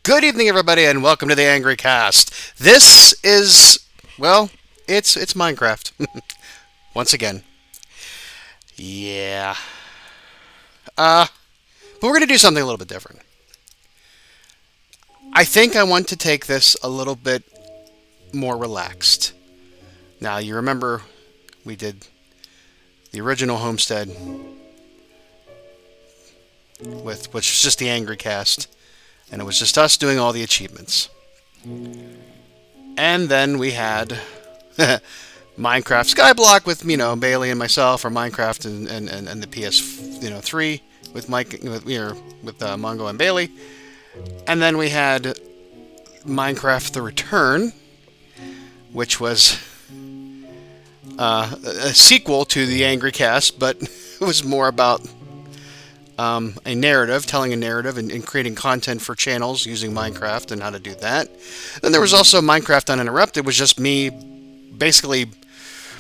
Good evening, everybody, and welcome to the Angry Cast. This is, well, it's Minecraft once again. Yeah. But we're gonna do something a little bit different. I think I want to take this a little bit more relaxed. Now, you remember we did the original Homestead with which was just the Angry Cast, and it was just us doing all the achievements. And then we had Minecraft Skyblock with Bailey and myself, or Minecraft and the PS 3 with Mike with Mongo and Bailey, and then we had Minecraft The Return, which was a sequel to the Angry Cast, but it was more about a narrative, telling a narrative, and creating content for channels using Minecraft and how to do that. Then there was also Minecraft Uninterrupted, which was just me basically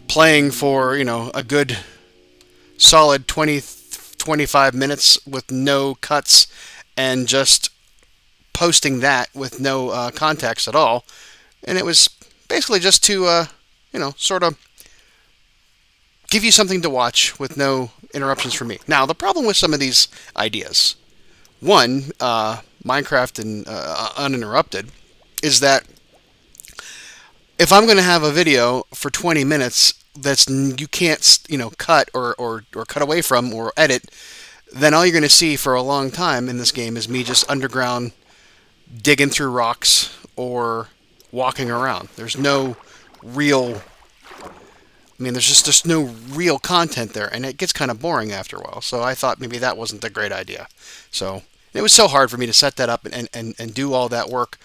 playing for, a good solid 20-25 minutes with no cuts and just posting that with no context at all. And it was basically just to, sort of give you something to watch with no interruptions from me. Now, the problem with some of these ideas, one, Minecraft and Uninterrupted, is that if I'm going to have a video for 20 minutes that's you can't, cut or cut away from or edit, then all you're going to see for a long time in this game is me just underground digging through rocks or walking around. There's no real... there's just no real content there, and it gets kind of boring after a while. So I thought maybe that wasn't a great idea. So it was so hard for me to set that up and do all that work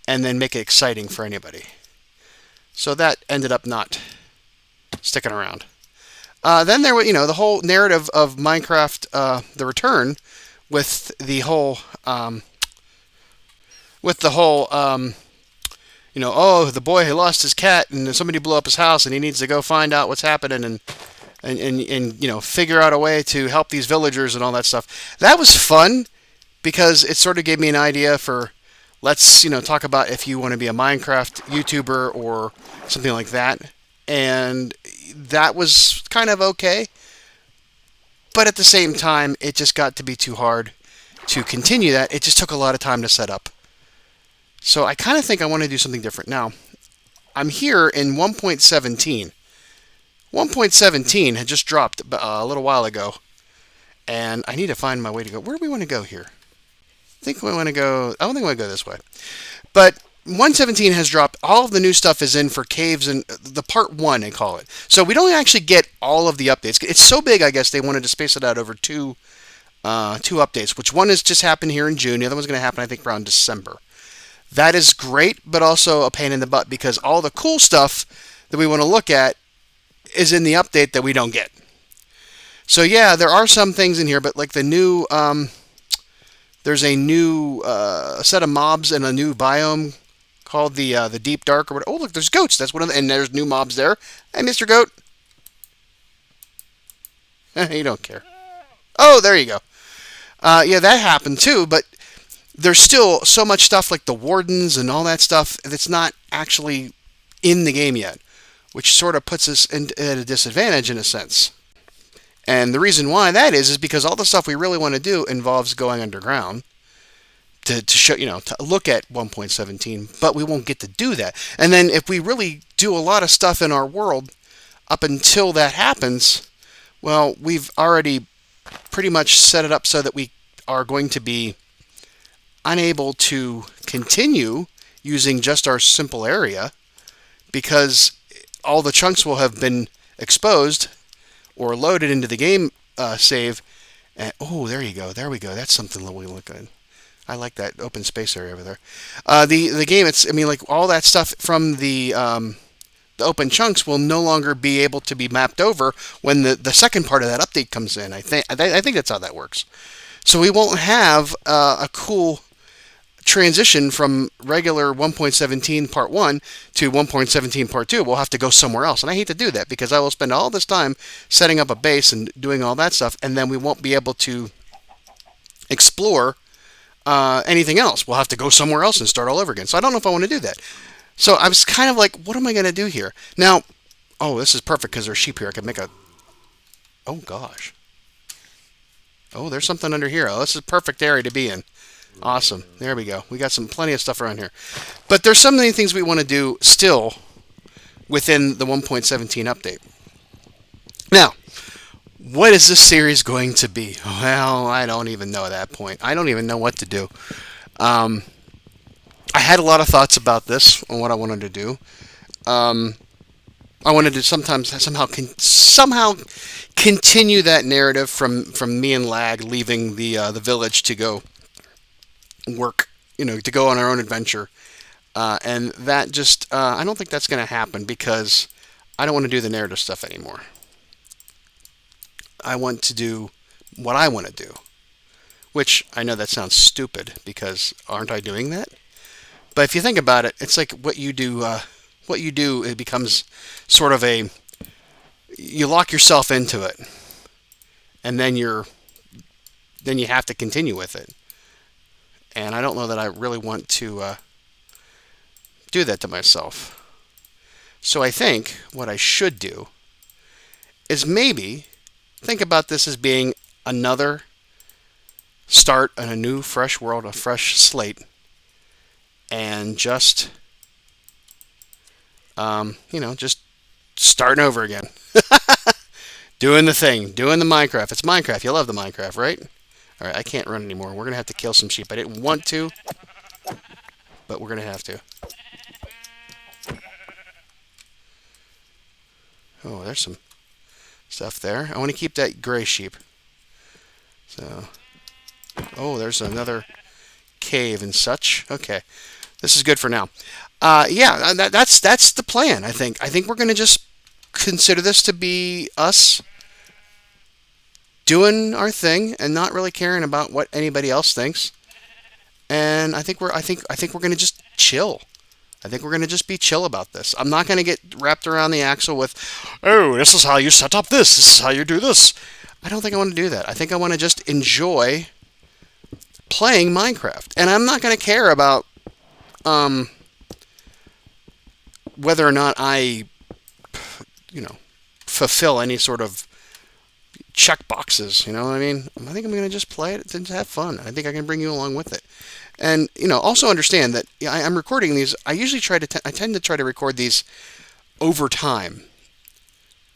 and then make it exciting for anybody. So that ended up not sticking around. Then there was, the whole narrative of Minecraft, The Return, with the whole, oh, the boy who lost his cat and somebody blew up his house and he needs to go find out what's happening and figure out a way to help these villagers and all that stuff. That was fun because it sort of gave me an idea for, let's, talk about if you want to be a Minecraft YouTuber or something like that. And that was kind of okay. But at the same time, it just got to be too hard to continue that. It just took a lot of time to set up. So I kind of think I want to do something different. Now, I'm here in 1.17. 1.17 had just dropped a little while ago. And I need to find my way to go. Where do we want to go here? I don't think we want to go this way. But 1.17 has dropped. All of the new stuff is in for caves and the part 1, they call it. So we don't actually get all of the updates. It's so big, I guess, they wanted to space it out over two updates, which one has just happened here in June. The other one's going to happen, I think, around December. That is great, but also a pain in the butt because all the cool stuff that we want to look at is in the update that we don't get. So yeah, there are some things in here, but like the new, there's a new set of mobs and a new biome called the Deep Dark or whatever. Oh look, there's goats. That's one of and there's new mobs there. Hey, Mr. Goat. You don't care. Oh, there you go. Yeah, that happened too, but there's still so much stuff like the wardens and all that stuff that's not actually in the game yet, which sort of puts us at a disadvantage in a sense. And the reason why that is because all the stuff we really want to do involves going underground to show, to look at 1.17, but we won't get to do that. And then if we really do a lot of stuff in our world up until that happens, well, we've already pretty much set it up so that we are going to be unable to continue using just our simple area because all the chunks will have been exposed or loaded into the game save. And, oh, there you go. There we go. That's something that we look at. I like that open space area over there. The game, all that stuff from the open chunks will no longer be able to be mapped over when the second part of that update comes in. I think that's how that works. So we won't have a cool transition from regular 1.17 part 1 to 1.17 part 2. We'll have to go somewhere else. And I hate to do that because I will spend all this time setting up a base and doing all that stuff, and then we won't be able to explore anything else. We'll have to go somewhere else and start all over again. So I don't know if I want to do that. So I was kind of like, what am I going to do here? Now, oh, this is perfect because there's sheep here. I can make a... Oh, gosh. Oh, there's something under here. Oh, this is a perfect area to be in. Awesome. There we go. We got plenty of stuff around here. But there's so many things we want to do still within the 1.17 update. Now, what is this series going to be? Well, I don't even know at that point. I don't even know what to do. I had a lot of thoughts about this on what I wanted to do. I wanted to somehow continue that narrative from me and Lag leaving the village to go work, to go on our own adventure. And that just, I don't think that's going to happen because I don't want to do the narrative stuff anymore. I want to do what I want to do, which I know that sounds stupid because aren't I doing that? But if you think about it, it's like what you do, it becomes sort of you lock yourself into it, and then you have to continue with it. And I don't know that I really want to do that to myself. So I think what I should do is maybe think about this as being another start on a new, fresh world, a fresh slate, and just, just starting over again. Doing the thing, doing the Minecraft. It's Minecraft. You love the Minecraft, right? All right, I can't run anymore. We're going to have to kill some sheep. I didn't want to, but we're going to have to. Oh, there's some stuff there. I want to keep that gray sheep. So, oh, there's another cave and such. Okay, this is good for now. Yeah, that's the plan. I think we're going to just consider this to be us doing our thing and not really caring about what anybody else thinks. And I think we're going to just chill. I think we're going to just be chill about this. I'm not going to get wrapped around the axle with, oh, this is how you set up this. This is how you do this. I don't think I want to do that. I think I want to just enjoy playing Minecraft. And I'm not going to care about whether or not I, fulfill any sort of check boxes. You know what I mean? I think I'm going to just play it and have fun. I think I can bring you along with it. And, also understand that I'm recording these. I usually I tend to try to record these over time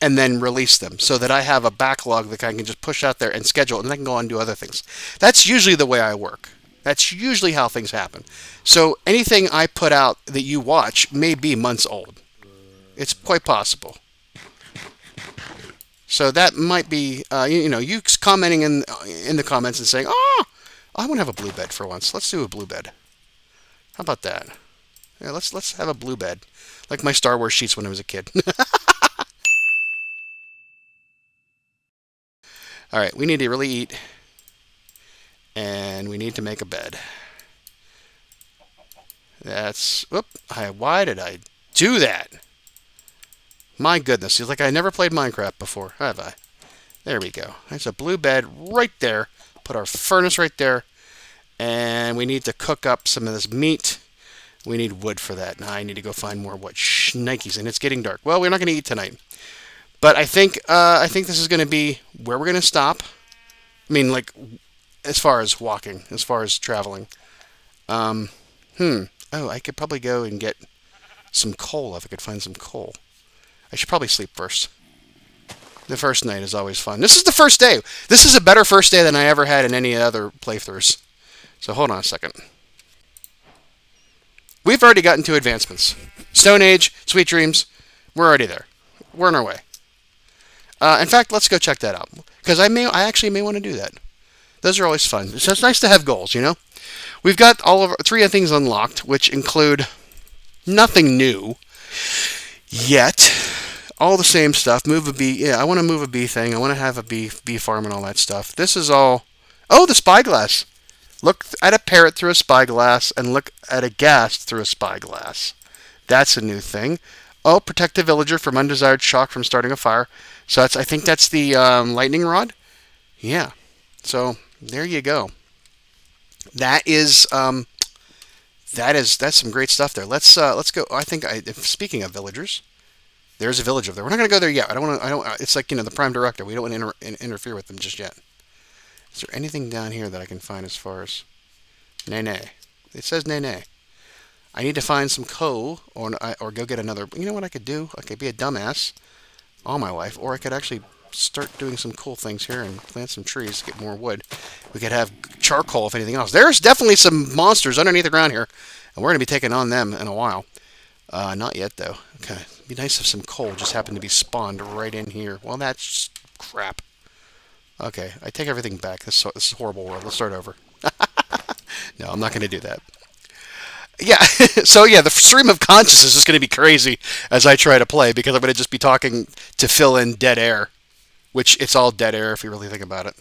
and then release them so that I have a backlog that I can just push out there and schedule, and I can go on and do other things. That's usually the way I work. That's usually how things happen. So anything I put out that you watch may be months old. It's quite possible. So that might be, you commenting in the comments and saying, oh, I want to have a blue bed for once. Let's do a blue bed. How about that? Yeah, let's have a blue bed, like my Star Wars sheets when I was a kid. All right, we need to really eat, and we need to make a bed. Why did I do that? My goodness, it's like I never played Minecraft before, have I? There we go. There's a blue bed right there. Put our furnace right there. And we need to cook up some of this meat. We need wood for that. Now I need to go find more wood. Shnikes, and it's getting dark. Well, we're not going to eat tonight. But I think this is going to be where we're going to stop. I mean, like, as far as walking, as far as traveling. Oh, I could probably go and get some coal if I could find some coal. I should probably sleep first. The first night is always fun. This is the first day. This is a better first day than I ever had in any other playthroughs. So hold on a second. We've already gotten to advancements. Stone Age, Sweet Dreams, we're already there. We're on our way. In fact, let's go check that out. Because I actually may want to do that. Those are always fun. So it's nice to have goals, We've got all of our 3 things unlocked, which include nothing new yet. All the same stuff. Move a bee. Yeah, I want to move a bee thing. I want to have a bee farm and all that stuff. This is all... Oh, the spyglass. Look at a parrot through a spyglass and look at a ghast through a spyglass. That's a new thing. Oh, protect the villager from undesired shock from starting a fire. So I think that's the lightning rod. Yeah. So there you go. That is that's some great stuff there. Let's go. Speaking of villagers, there's a village over there. We're not going to go there yet. I don't want to. I don't. It's like the prime directive. We don't want to interfere with them just yet. Is there anything down here that I can find as far as nay nay? It says nay nay. I need to find some coal or go get another. You know what I could do? I could be a dumbass all my life, or I could actually start doing some cool things here and plant some trees to get more wood. We could have charcoal if anything else. There's definitely some monsters underneath the ground here, and we're going to be taking on them in a while. Not yet, though. Okay. It'd be nice if some coal just happened to be spawned right in here. Well, that's crap. Okay, I take everything back. This is a horrible world. Let's start over. No, I'm not going to do that. Yeah, so yeah, the stream of consciousness is going to be crazy as I try to play because I'm going to just be talking to fill in dead air, which it's all dead air if you really think about it.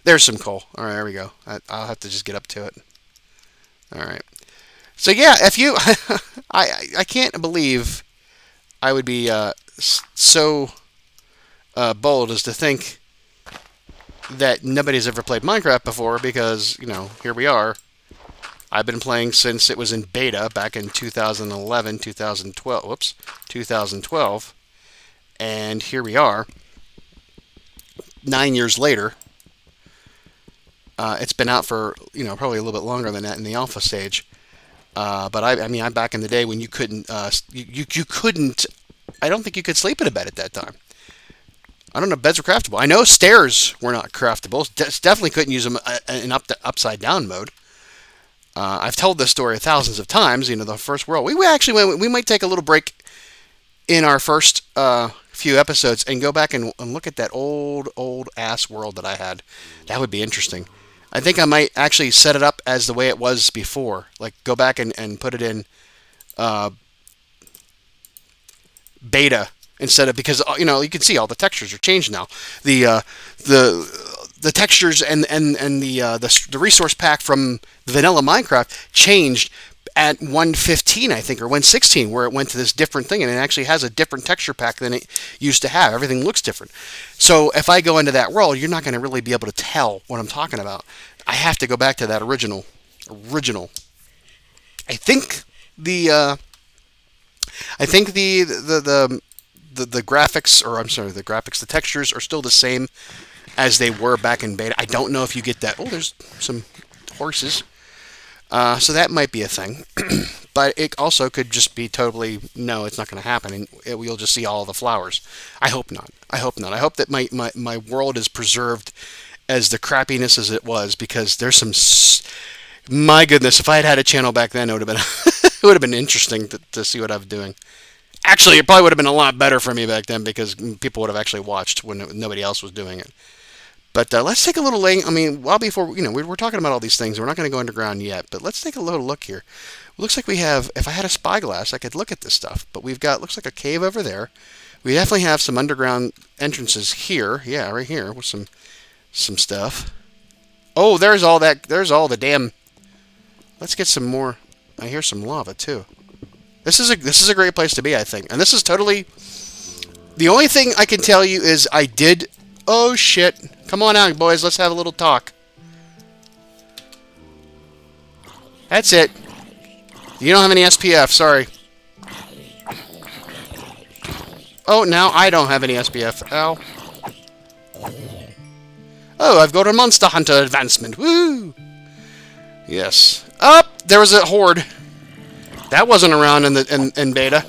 There's some coal. All right, there we go. I'll have to just get up to it. All right. So yeah, if you, I can't believe I would be so bold as to think that nobody's ever played Minecraft before because here we are. I've been playing since it was in beta back in 2011, 2012. Whoops, 2012, and here we are. 9 years later. It's been out for probably a little bit longer than that in the alpha stage. But I mean, I'm back in the day when you couldn't, you couldn't. I don't think you could sleep in a bed at that time. I don't know if beds were craftable. I know stairs were not craftable. Definitely couldn't use them in upside down mode. I've told this story thousands of times. The first world. We actually we might take a little break in our first few episodes and go back and look at that old ass world that I had. That would be interesting. I think I might actually set it up as the way it was before. Like go back and put it in beta instead of because you can see all the textures are changed now. The textures and the resource pack from vanilla Minecraft changed at 1.15, I think, or 1.16, where it went to this different thing, and it actually has a different texture pack than it used to have. Everything looks different. So if I go into that world, you're not going to really be able to tell what I'm talking about. I have to go back to that original. I think the graphics, or I'm sorry, the textures are still the same as they were back in beta. I don't know if you get that. Oh, there's some horses. So that might be a thing. But it also could just be totally, no, it's not going to happen. And you'll just see all the flowers. I hope not. I hope that my world is preserved as the crappiness as it was, because there's some... My goodness, if I had a channel back then, it would have been it would have been interesting to see what I was doing. Actually, it probably would have been a lot better for me back then because people would have actually watched when nobody else was doing it. But let's take a little look. I mean, before we're talking about all these things. We're not going to go underground yet, but let's take a little look here. It looks like we have. If I had a spyglass, I could look at this stuff. But we've got looks like a cave over there. We definitely have some underground entrances here. Yeah, right here with some stuff. Oh, there's all that. There's all the damn. Let's get some more. I hear some lava too. This is a great place to be, I think. And this is totally. The only thing I can tell you is I did. Oh shit! Come on out, boys. Let's have a little talk. That's it. You don't have any SPF. Sorry. Oh, now I don't have any SPF. Ow. Oh, I've got a Monster Hunter advancement. Woo! Yes. Up! There was a horde. That wasn't around in beta.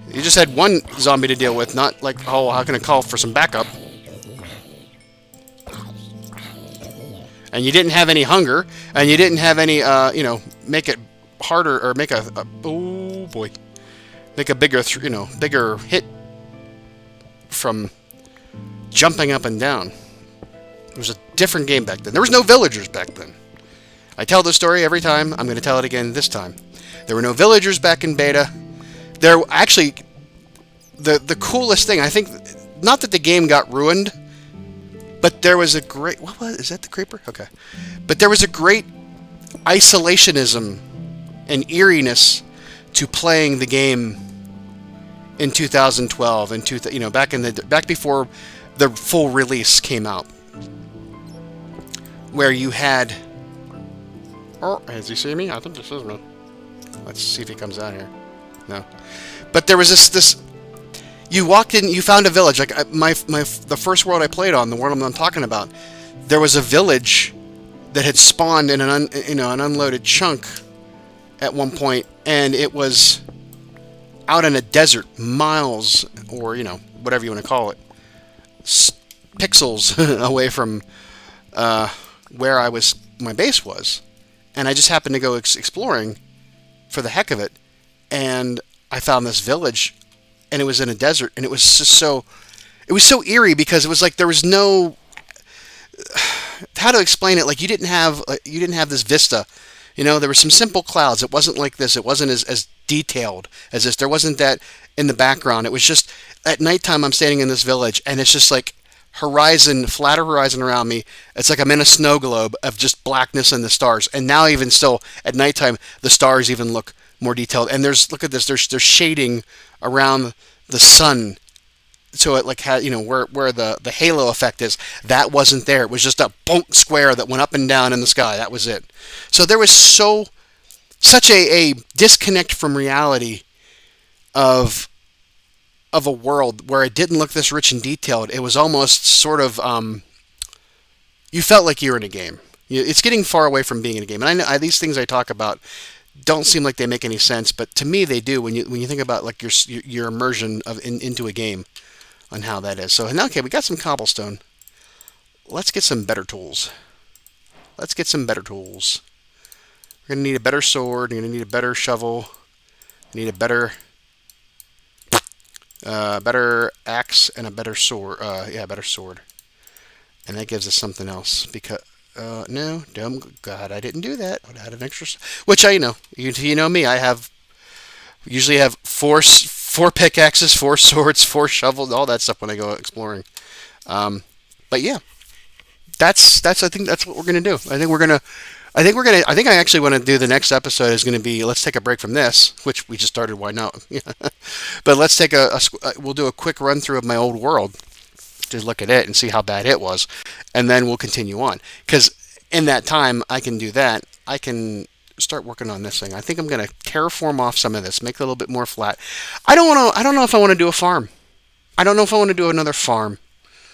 You just had one zombie to deal with, not like, oh, how can I call for some backup? And you didn't have any hunger, and you didn't have any, make it harder, or make oh boy, make a bigger, bigger hit from jumping up and down. It was a different game back then. There was no villagers back then. I tell this story every time. I'm going to tell it again this time. There were no villagers back in beta. There actually, the coolest thing, I think, not that the game got ruined, but there was a great, is that the creeper? Okay. But there was a great isolationism and eeriness to playing the game in 2012 and back before the full release came out, where you had Oh, has he seen me? I think this is me. Let's see if he comes out here. No. But there was this. You walked in. You found a village. Like the first world I played on, the world I'm talking about. There was a village that had spawned in an unloaded chunk at one point, and it was out in a desert, miles or whatever you want to call it, pixels away from where my base was, and I just happened to go exploring for the heck of it, and I found this village, and it was in a desert, and it was just it was so eerie because it was like there was no, how to explain it, like you didn't have this vista. There were some simple clouds. It wasn't like this. It wasn't as detailed as this. There wasn't that in the background. It was just at nighttime I'm standing in this village, and it's just like flatter horizon around me. It's like I'm in a snow globe of just blackness and the stars. And now even still at nighttime, the stars even look more detailed. And look at this, there's shading around the sun. So it like had, where the halo effect is, that wasn't there. It was just a bonk square that went up and down in the sky. That was it. So there was such a disconnect from reality of a world where it didn't look this rich and detailed. It was almost sort of, you felt like you were in a game. It's getting far away from being in a game. And I know these things I talk about don't seem like they make any sense, but to me they do when you think about like your immersion into a game on how that is. So now, okay, we got some cobblestone. Let's get some better tools. We're going to need a better sword. You're going to need a better shovel. You need a better axe and a better sword. Better sword. And that gives us something else. Because no, dumb God, I didn't do that. I had an extra, which you know me. I usually have four pickaxes, 4 swords, 4 shovels, all that stuff when I go exploring. But yeah, that's I think that's what we're gonna do. I think I actually want to do the next episode is going to be, let's take a break from this, which we just started. Why not? But let's take we'll do a quick run through of my old world, just look at it and see how bad it was, and then we'll continue on. Because in that time, I can do that. I can start working on this thing. I think I'm going to terraform off some of this, make it a little bit more flat. I don't know if I want to do a farm. I don't know if I want to do another farm.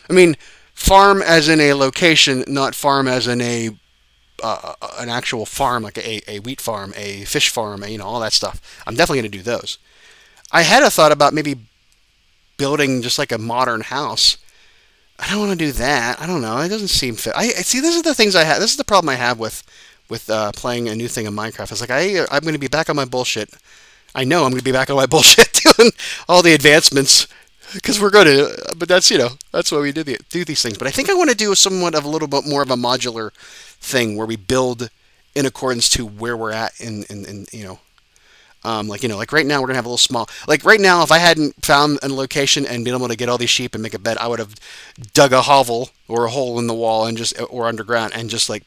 I mean, farm as in a location, not farm as in an actual farm, like a wheat farm, a fish farm, all that stuff. I'm definitely going to do those. I had a thought about maybe building just like a modern house. I don't want to do that. I don't know. It doesn't seem fit. I see. This is the things I have. This is the problem I have with playing a new thing in Minecraft. It's like I'm going to be back on my bullshit. I know I'm going to be back on my bullshit doing all the advancements because we're going to. But that's that's why we do these things. But I think I want to do somewhat of a little bit more of a modular thing where we build in accordance to where we're at in like right now we're gonna have a little small, like right now if I hadn't found a location and been able to get all these sheep and make a bed, I would have dug a hovel or a hole in the wall or underground and just like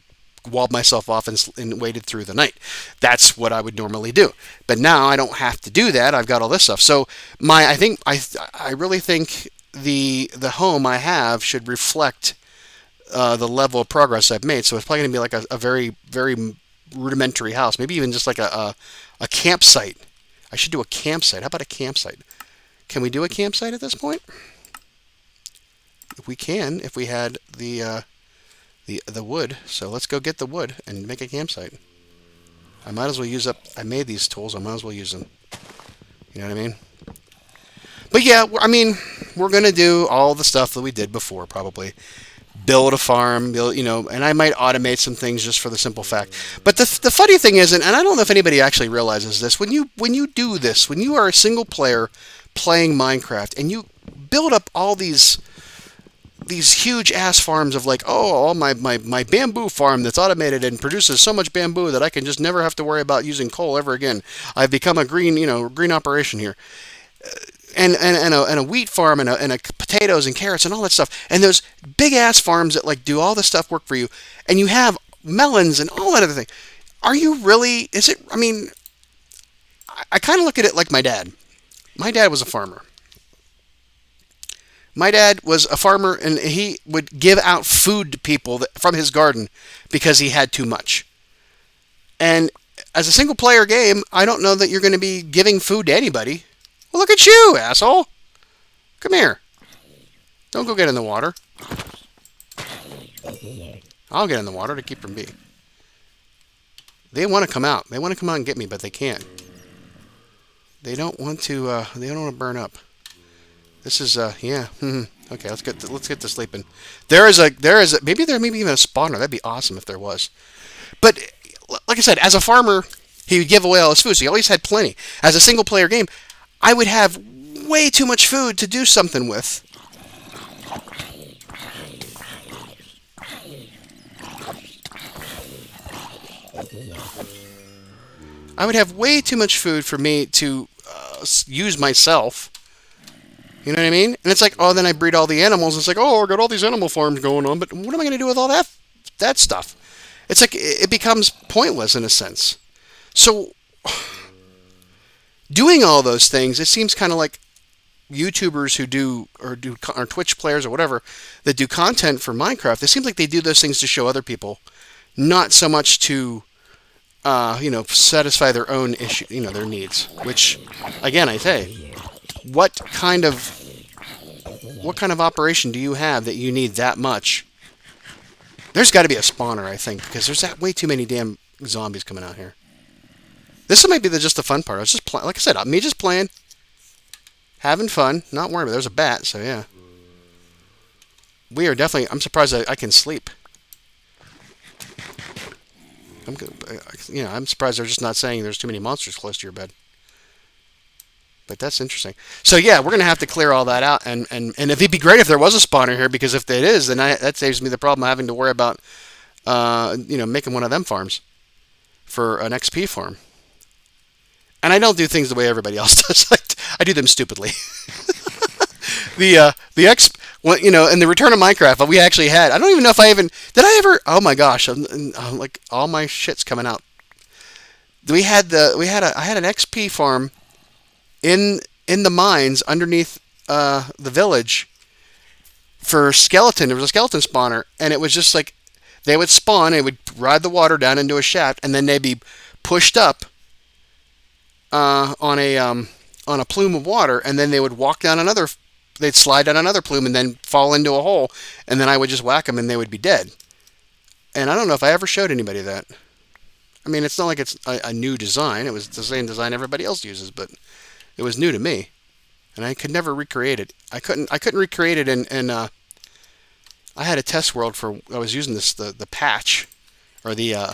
walled myself off and waited through the night. That's what I would normally do. But now I don't have to do that. I've got all this stuff. So I really think the home I have should reflect the level of progress I've made. So it's probably going to be like a very, very rudimentary house. Maybe even just like a campsite. I should do a campsite. How about a campsite? Can we do a campsite at this point? We can, if we had the wood. So let's go get the wood and make a campsite. I might as well use up. I made these tools. I might as well use them. You know what I mean? But yeah, I mean, we're gonna do all the stuff that we did before, probably. Build a farm, and I might automate some things just for the simple fact. But the funny thing is, and I don't know if anybody actually realizes this, when you do this, when you are a single player playing Minecraft and you build up all these huge ass farms of like, oh, my bamboo farm that's automated and produces so much bamboo that I can just never have to worry about using coal ever again. I've become a green operation here. And a wheat farm and a potatoes and carrots and all that stuff, and those big ass farms that like do all this stuff work for you, and you have melons and all that other thing. Are you really? Is it? I mean, I kind of look at it like my dad. My dad was a farmer. My dad was a farmer, and he would give out food to people from his garden because he had too much. And as a single player game, I don't know that you're going to be giving food to anybody. Well, look at you, asshole. Come here. Don't go get in the water. I'll get in the water to keep from being. They want to come out. They want to come out and get me, but they can't. They don't want to. They don't want to burn up. This is yeah. Okay, let's get to sleeping. Maybe there may be even a spawner. That'd be awesome if there was. But like I said, as a farmer, he would give away all his food, so he always had plenty. As a single player game, I would have way too much food to do something with. I would have way too much food for me to use myself. You know what I mean? And it's like, oh, then I breed all the animals. It's like, oh, I got all these animal farms going on, but what am I going to do with all that stuff? It's like it becomes pointless in a sense. So doing all those things, it seems kind of like YouTubers who do or Twitch players or whatever that do content for Minecraft. It seems like they do those things to show other people, not so much to satisfy their own issue, their needs. Which, again, I say, what kind of operation do you have that you need that much? There's got to be a spawner, I think, because there's way too many damn zombies coming out here. This might be just the fun part. I was just like I said, me just playing, having fun, not worrying. But there's a bat, so yeah. We are definitely. I'm surprised I can sleep. I'm surprised they're just not saying there's too many monsters close to your bed. But that's interesting. So yeah, we're gonna have to clear all that out, and it'd be great if there was a spawner here, because if it is, then that saves me the problem of having to worry about making one of them farms for an XP farm. And I don't do things the way everybody else does. I do them stupidly. In the Return of Minecraft, we actually had. I don't even know if I even did. I ever? Oh my gosh! I'm like all my shit's coming out. I had an XP farm in the mines underneath the village for skeleton. There was a skeleton spawner, and it was just like they would spawn. They would ride the water down into a shaft, and then they'd be pushed up on a plume of water, and then they would walk down another. They'd slide down another plume and then fall into a hole, and then I would just whack them and they would be dead. And I don't know if I ever showed anybody that. I mean, it's not like it's a new design. It was the same design everybody else uses, but it was new to me, and I could never recreate it. I couldn't recreate it in I had a test world for. I was using the patch or the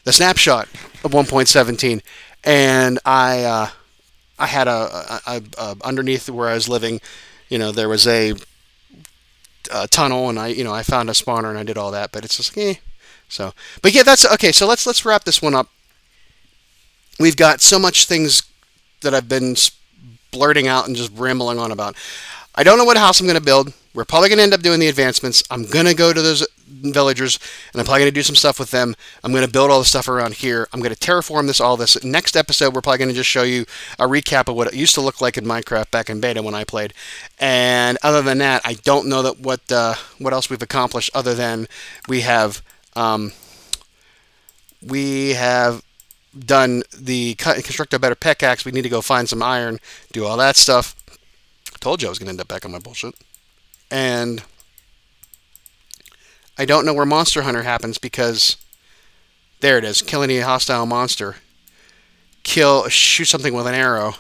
snapshot of 1.17, and I had a underneath where I was living. There was a tunnel, and I found a spawner, and I did all that. But it's just So, but yeah, that's okay. So let's wrap this one up. We've got so much things that I've been blurting out and just rambling on about. I don't know what house I'm going to build. We're probably going to end up doing the advancements. I'm going to go to those villagers, and I'm probably going to do some stuff with them. I'm going to build all the stuff around here. I'm going to terraform all this. Next episode, we're probably going to just show you a recap of what it used to look like in Minecraft back in beta when I played. And other than that, I don't know that what else we've accomplished other than we have done the construct a better pickaxe. We need to go find some iron, do all that stuff. I told you I was going to end up back on my bullshit. And I don't know where Monster Hunter happens, because there it is. Kill any hostile monster. Shoot something with an arrow,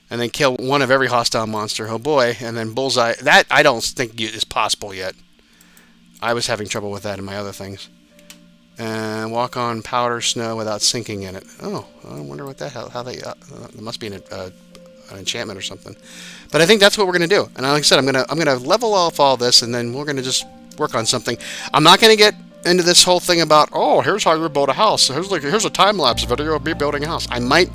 and then kill one of every hostile monster. Oh boy, and then bullseye. That I don't think is possible yet. I was having trouble with that in my other things. And walk on powder snow without sinking in it. Oh, I wonder what how they. There must be an enchantment or something. But I think that's what we're gonna do. And like I said, I'm gonna level off all this, and then we're gonna just work on something. I'm not gonna get into this whole thing about, oh, here's how you build a house. Here's a time lapse video of me building a house. I might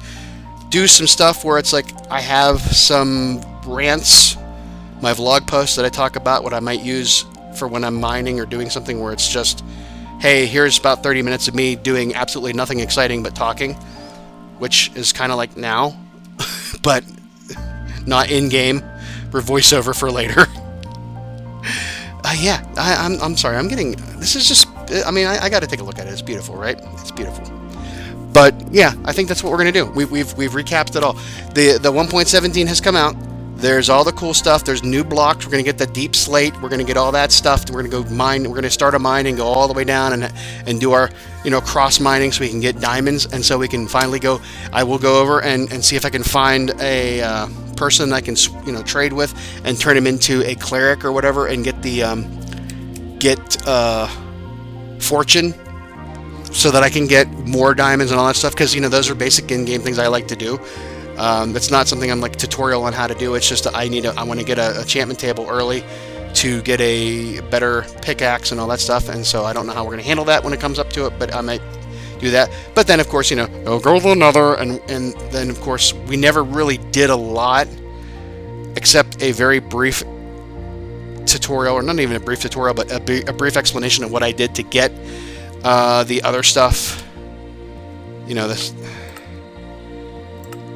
do some stuff where it's like I have some rants, my vlog posts that I talk about what I might use for when I'm mining or doing something where it's just, hey, here's about 30 minutes of me doing absolutely nothing exciting but talking, which is kind of like now, but not in-game, for voiceover for later. Yeah, I'm sorry, this is just, I got to take a look at it. It's beautiful, right? It's beautiful. But yeah, I think that's what we're gonna do. We've recapped it all. The 1.17 has come out. There's all the cool stuff. There's new blocks. We're gonna get the deep slate. We're gonna get all that stuff. We're gonna go mine. We're gonna start a mine and go all the way down and do our cross mining so we can get diamonds, and so we can finally go. I will go over and see if I can find a person I can trade with and turn him into a cleric or whatever, and get the fortune, so that I can get more diamonds and all that stuff, because those are basic in-game things I like to do. That's not something I'm like tutorial on how to do. It's just I want to get a enchantment table early to get a better pickaxe and all that stuff, and so I don't know how we're going to handle that when it comes up to it, but I might do that. But then of course I'll go to another, and then of course we never really did a lot except a very brief tutorial, or not even a brief tutorial, but a brief explanation of what I did to get the other stuff. This,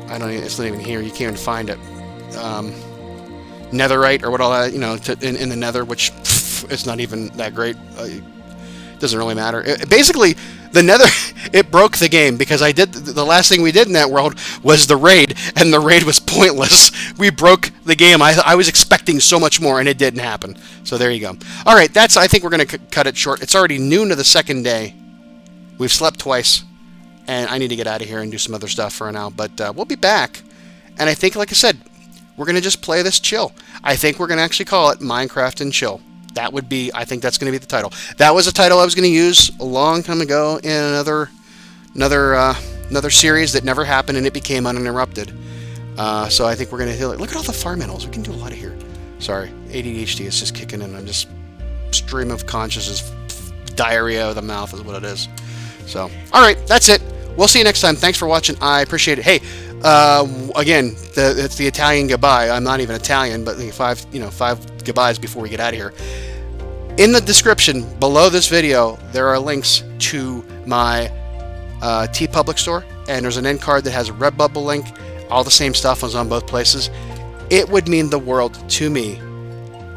I don't even, it's not even here. You can't even find it. Netherite or what all that, in the nether, which it's not even that great. It doesn't really matter. Basically, the nether, it broke the game, because the last thing we did in that world was the raid, and the raid was pointless. We broke the game. I was expecting so much more, and it didn't happen. So there you go. All right, I think we're going to cut it short. It's already noon of the second day. We've slept twice, and I need to get out of here and do some other stuff for now. But we'll be back, and I think, like I said, we're going to just play this chill. I think we're going to actually call it Minecraft and Chill. That would be, I think that's going to be the title. That was a title I was going to use a long time ago in another series that never happened, and it became uninterrupted. So I think we're going to look at all the farm animals. We can do a lot of here. Sorry, ADHD is just kicking in. I'm just stream of consciousness, diarrhea of the mouth is what it is. So, all right, that's it. We'll see you next time. Thanks for watching. I appreciate it. Hey, again, it's the Italian goodbye. I'm not even Italian, but five goodbyes before we get out of here. In the description below this video, there are links to my TeePublic store, and there's an end card that has a Redbubble link. All the same stuff was on both places. It would mean the world to me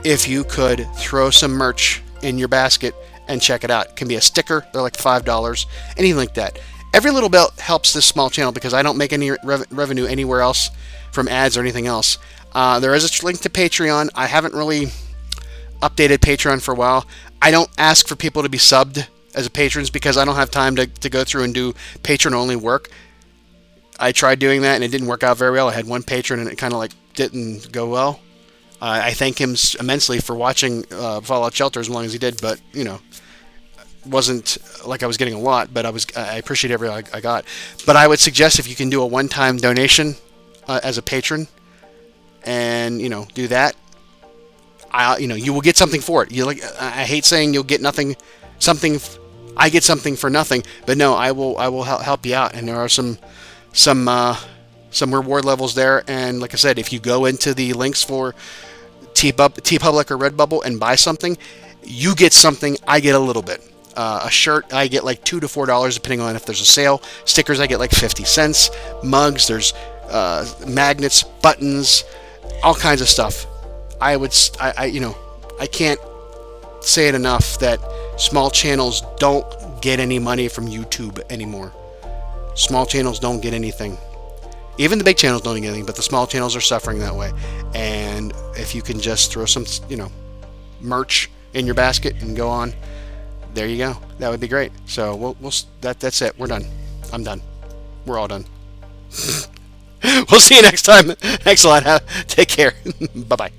if you could throw some merch in your basket and check it out. It can be a sticker. They're like $5, anything like that. Every little bit helps this small channel, because I don't make any revenue anywhere else from ads or anything else. There is a link to Patreon. I haven't really updated Patreon for a while. I don't ask for people to be subbed as patrons, because I don't have time to go through and do patron-only work. I tried doing that, and it didn't work out very well. I had one patron, and it kind of didn't go well. I thank him immensely for watching Fallout Shelter as long as he did, but wasn't like I was getting a lot, but I appreciate everything I got. But I would suggest, if you can do a one-time donation as a patron, and do that, you will get something for it. I hate saying you'll get nothing, I get something for nothing, but no, I will help you out, and there are some reward levels there. And like I said, if you go into the links for TeePublic or Redbubble and buy something, you get something. I get a little bit. A shirt, I get like $2 to $4 depending on if there's a sale. Stickers, I get like 50 cents. Mugs, there's magnets, buttons, all kinds of stuff. I can't say it enough that small channels don't get any money from YouTube anymore. Small channels don't get anything. Even the big channels don't get anything, but the small channels are suffering that way. And if you can just throw some, merch in your basket and go on, there you go. That would be great. So that's it. We're done. I'm done. We're all done. We'll see you next time. Thanks a lot. Take care. Bye-bye.